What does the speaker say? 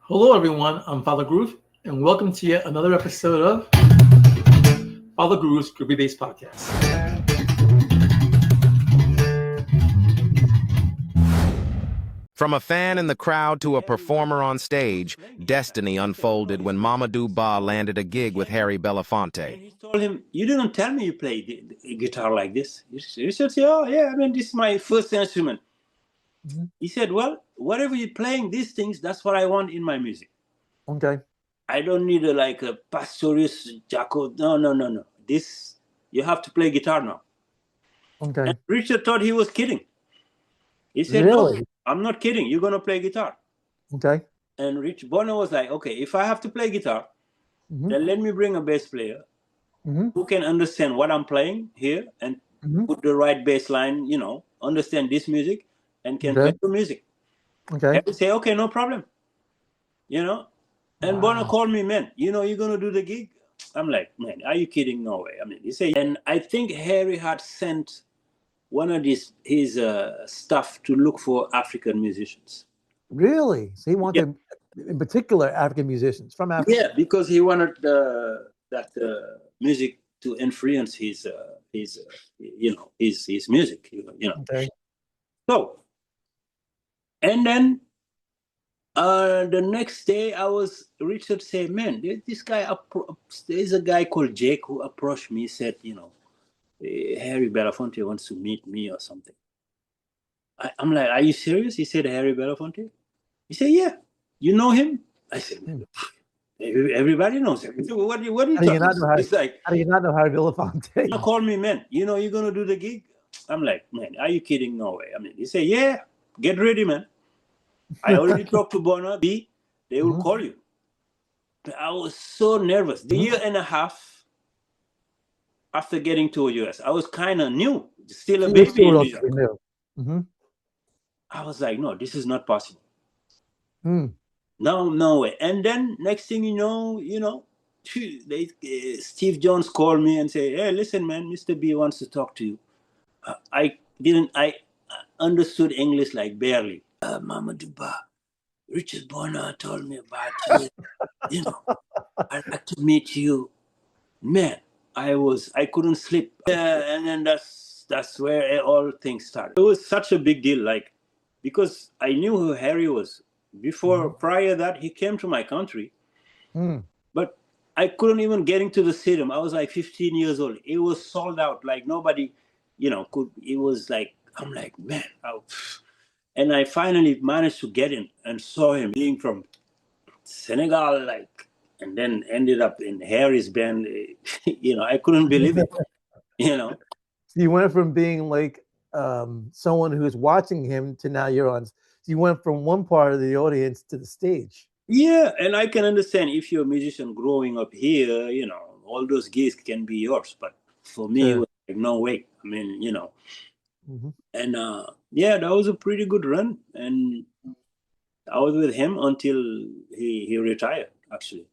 Hello, everyone. I'm Father Groove, and welcome to yet another episode of Father Groove's Groovy Bass Podcast. From a fan in the crowd to a performer on stage, destiny unfolded when Mamadou Ba landed a gig with Harry Belafonte. He told him, "You didn't tell me you play the guitar like this." He said, "Oh, yeah, I mean, this is my first instrument." Mm-hmm. He said, "Well, whatever you're playing, these things, that's what I want in my music. Okay. I don't need a Pastorius, Jaco. No. This, you have to play guitar now." Okay. And Richard thought he was kidding. He said, "Really? "No, I'm not kidding. You're going to play guitar." Okay. And Richard Bona was like, "Okay, if I have to play guitar, then let me bring a bass player who can understand what I'm playing here and put the right bass line, understand this music and can play the music." Okay. And say, "Okay, no problem." And Bona called me, "Man, you're going to do the gig?" I'm like, "Man, are you kidding? No way." I mean, he said, and I think Harry had sent one of his staff to look for African musicians. Really? So he wanted, in particular, African musicians from Africa. Yeah, because he wanted that music to influence his music. Okay. So, and then the next day, Richard said, "Man, this guy, there's a guy called Jake who approached me, said, Harry Belafonte wants to meet me or something." I'm like, "Are you serious?" He said, "Harry Belafonte?" He said, "Yeah." "You know him?" I said, "Everybody knows him." What are you talking about? It's like, how do you not know Harry Belafonte? Call me, "Man, you're going to do the gig?" I'm like, "Man, are you kidding? No way." I mean, he said, "Yeah, get ready, man. I already talked to Bona B. They will call you." I was so nervous. The year and a half after getting to US, I was kind of new, still a baby in New York. I was like, "No, this is not possible. No way." And then next thing you know, Steve Jones called me and said, "Hey, listen, man, Mr. B wants to talk to you." I understood English like barely. "Mamadou Ba, Richard Bona told me about you. I'd like to meet you." Man, I couldn't sleep. And then that's where all things started. It was such a big deal, because I knew who Harry was. Prior that, he came to my country. But I couldn't even get into the stadium. I was like 15 years old. It was sold out. Like nobody, could. It was like, I'm like, man. And I finally managed to get in and saw him being from Senegal, and then ended up in Harry's band. I couldn't believe it. So you went from being like someone who's watching him to now you're on. So you went from one part of the audience to the stage. Yeah, and I can understand if you're a musician growing up here, all those gigs can be yours. But for me, it was like, no way. I mean, and that was a pretty good run. And I was with him until he retired, actually.